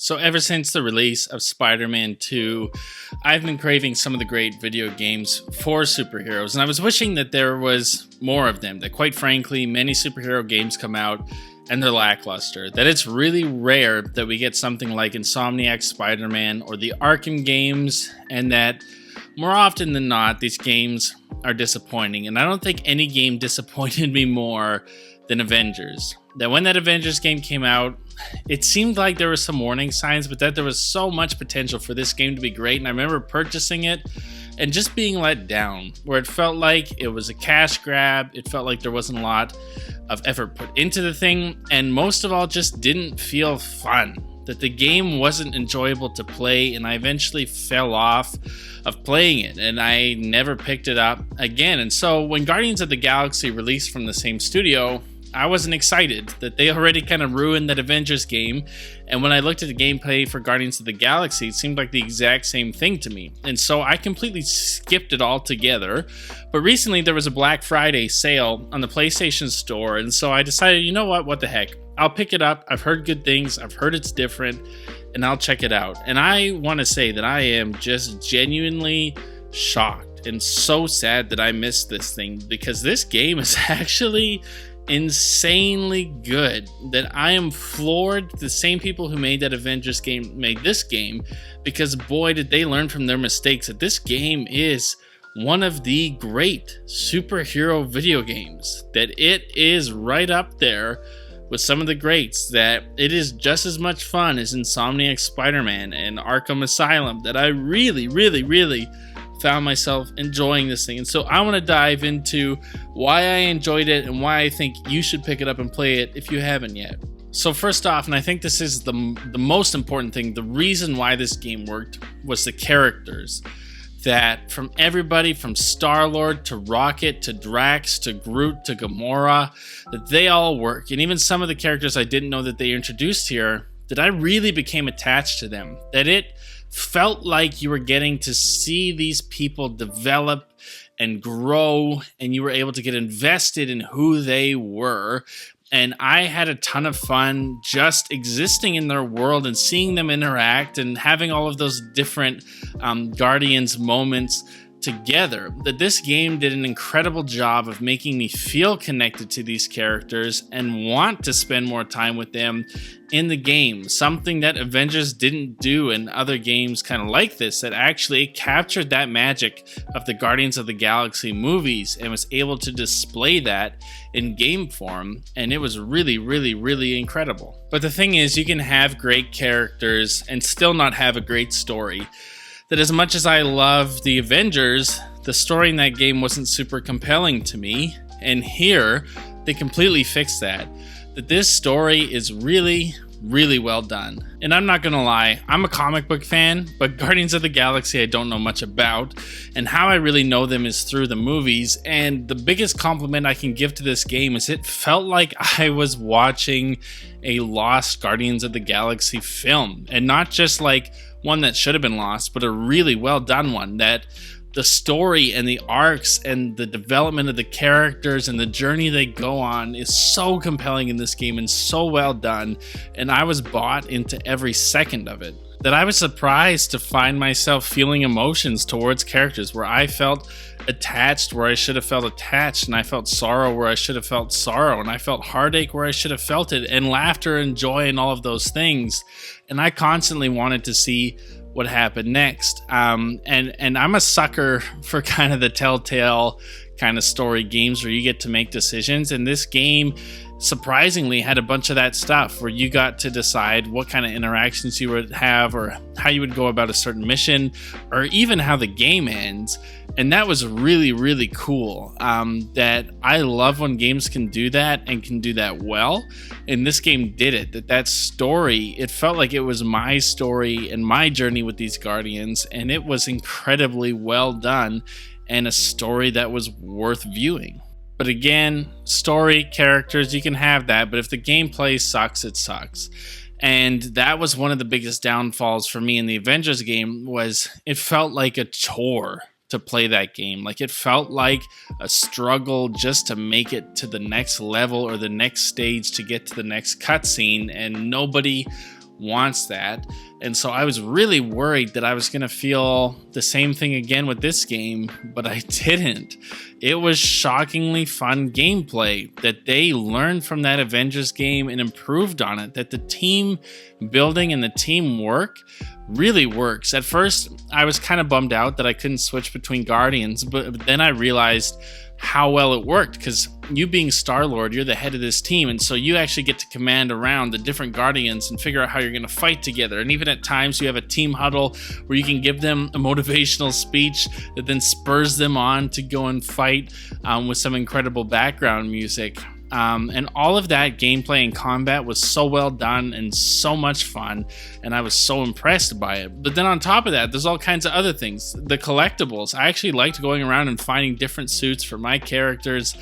So ever since the release of Spider-Man 2, I've been craving some of the great video games for superheroes, and I was wishing that there was more of them, that quite frankly, many superhero games come out and they're lackluster, that it's really rare that we get something like Insomniac's Spider-Man or the Arkham games, and that more often than not, these games are disappointing, and I don't think any game disappointed me more than Avengers. That when that Avengers game came out, it seemed like there were some warning signs, but that there was so much potential for this game to be great. And I remember purchasing it and just being let down, where it felt like it was a cash grab. It felt like there wasn't a lot of effort put into the thing, and most of all, just didn't feel fun. That the game wasn't enjoyable to play, and I eventually fell off of playing it, and I never picked it up again. And so when Guardians of the Galaxy released from the same studio, I wasn't excited. That they already kind of ruined that Avengers game, and when I looked at the gameplay for Guardians of the Galaxy, it seemed like the exact same thing to me, and so I completely skipped it altogether. But recently there was a Black Friday sale on the PlayStation Store, and so I decided, you know what the heck, I'll pick it up. I've heard good things, I've heard it's different, and I'll check it out. And I want to say that I am just genuinely shocked and so sad that I missed this thing, because this game is actually insanely good. That I am floored the same people who made that Avengers game made this game, because boy did they learn from their mistakes. That this game is one of the great superhero video games, that it is right up there with some of the greats, that it is just as much fun as Insomniac's Spider-Man and Arkham Asylum, that I really found myself enjoying this thing. And so I want to dive into why I enjoyed it and why I think you should pick it up and play it if you haven't yet. So first off, and I think this is the most important thing, the reason why this game worked was the characters. That from everybody from Star-Lord to Rocket to Drax to Groot to Gamora, that they all work. And even some of the characters I didn't know that they introduced here, that I really became attached to them. That it felt like you were getting to see these people develop and grow, and you were able to get invested in who they were. And I had a ton of fun just existing in their world and seeing them interact and having all of those different Guardians moments together. That this game did an incredible job of making me feel connected to these characters and want to spend more time with them in the game. Something that Avengers didn't do in other games kind of like this, that actually captured that magic of the Guardians of the Galaxy movies and was able to display that in game form, and it was really incredible. But the thing is, you can have great characters and still not have a great story. That as much as I love the Avengers, the story in that game wasn't super compelling to me, and here they completely fixed that. That this story is really well done. And I'm not gonna lie, I'm a comic book fan, but Guardians of the Galaxy I don't know much about, and how I really know them is through the movies. And the biggest compliment I can give to this game is it felt like I was watching a lost Guardians of the Galaxy film, and not just like one that should have been lost, but a really well done one. That the story and the arcs and the development of the characters and the journey they go on is so compelling in this game and so well done, and I was bought into every second of it. That I was surprised to find myself feeling emotions towards characters where I felt attached where I should have felt attached, and I felt sorrow where I should have felt sorrow, and I felt heartache where I should have felt it, and laughter and joy and all of those things. And I constantly wanted to see what happened next. And I'm a sucker for kind of the telltale kind of story games where you get to make decisions, and this game surprisingly had a bunch of that stuff where you got to decide what kind of interactions you would have, or how you would go about a certain mission, or even how the game ends. And that was really cool. That I love when games can do that and can do that well, and this game did it. That story, it felt like it was my story and my journey with these Guardians, and it was incredibly well done, and a story that was worth viewing. But again, story, characters, you can have that, but if the gameplay sucks, it sucks. And that was one of the biggest downfalls for me in the Avengers game, was it felt like a chore to play that game. Like, it felt like a struggle just to make it to the next level or the next stage to get to the next cutscene, and nobody wants that. And so I was really worried that I was going to feel the same thing again with this game, but I didn't. It was shockingly fun gameplay, that they learned from that Avengers game and improved on it, that the team building and the teamwork really works. At first, I was kind of bummed out that I couldn't switch between Guardians, but then I realized how well it worked, because you being Star-Lord, you're the head of this team, and so you actually get to command around the different Guardians and figure out how you're going to fight together. And even at times you have a team huddle where you can give them a motivational speech that then spurs them on to go and fight with some incredible background music. And all of that gameplay and combat was so well done and so much fun, and I was so impressed by it. But then on top of that, there's all kinds of other things. The collectibles. I actually liked going around and finding different suits for my characters,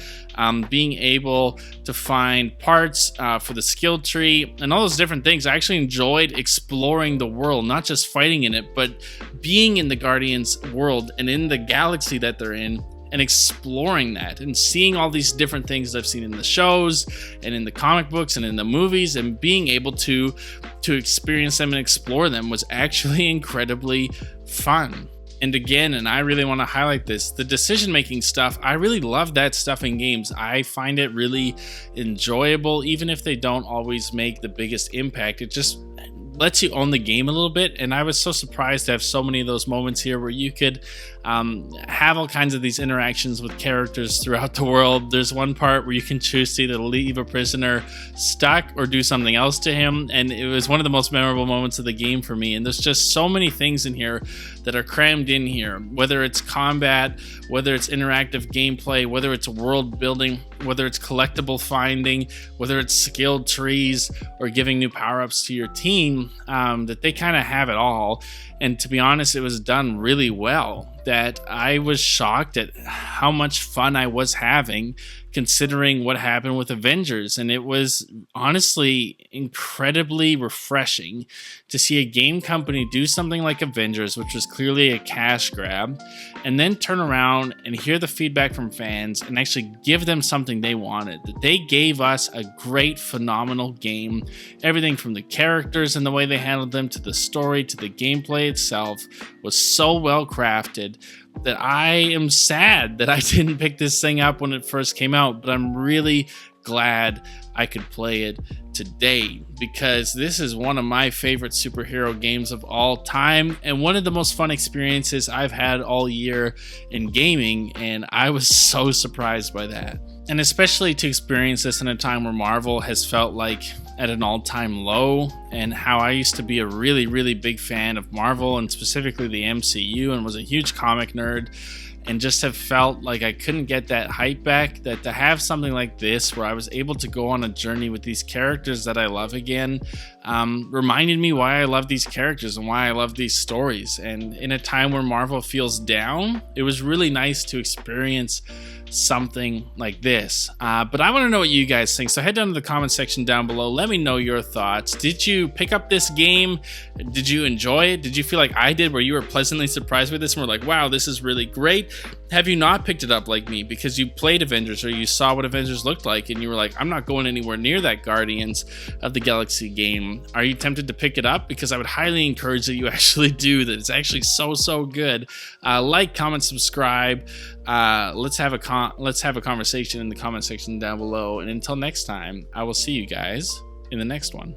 being able to find parts for the skill tree and all those different things. I actually enjoyed exploring the world, not just fighting in it, but being in the Guardians world and in the galaxy that they're in, and exploring that and seeing all these different things I've seen in the shows and in the comic books and in the movies, and being able to experience them and explore them was actually incredibly fun. And again, and I really want to highlight this, the decision-making stuff, I really love that stuff in games. I find it really enjoyable, even if they don't always make the biggest impact. It just lets you own the game a little bit, and I was so surprised to have so many of those moments here where you could have all kinds of these interactions with characters throughout the world. There's one part where you can choose to either leave a prisoner stuck or do something else to him, and it was one of the most memorable moments of the game for me. And there's just so many things in here that are crammed in here, whether it's combat, whether it's interactive gameplay, whether it's world building, whether it's collectible finding, whether it's skilled trees or giving new power-ups to your team, that they kind of have it all. And to be honest, it was done really well, that I was shocked at how much fun I was having, considering what happened with Avengers. And it was honestly incredibly refreshing to see a game company do something like Avengers, which was clearly a cash grab, and then turn around and hear the feedback from fans and actually give them something they wanted. That they gave us a great, phenomenal game. Everything from the characters and the way they handled them, to the story, to the gameplay itself, was so well crafted that I am sad that I didn't pick this thing up when it first came out, but I'm really glad I could play it today, because this is one of my favorite superhero games of all time and one of the most fun experiences I've had all year in gaming, and I was so surprised by that. And especially to experience this in a time where Marvel has felt like at an all-time low, and how I used to be a really, really big fan of Marvel and specifically the MCU, and was a huge comic nerd, and just have felt like I couldn't get that hype back. That to have something like this where I was able to go on a journey with these characters that I love again, reminded me why I love these characters and why I love these stories. And in a time where Marvel feels down, it was really nice to experience something like this. But I want to know what you guys think, so head down to the comment section down below. Let me know your thoughts. Did you pick up this game? Did you enjoy it? Did you feel like I did, where you were pleasantly surprised with this and were like, wow, this is really great? Have you not picked it up like me because you played Avengers, or you saw what Avengers looked like and you were like, I'm not going anywhere near that Guardians of the Galaxy game? Are you tempted to pick it up? Because I would highly encourage that you actually do. That it's actually so good. Like, comment, subscribe. Let's have a conversation in the comment section down below. And until next time, I will see you guys in the next one.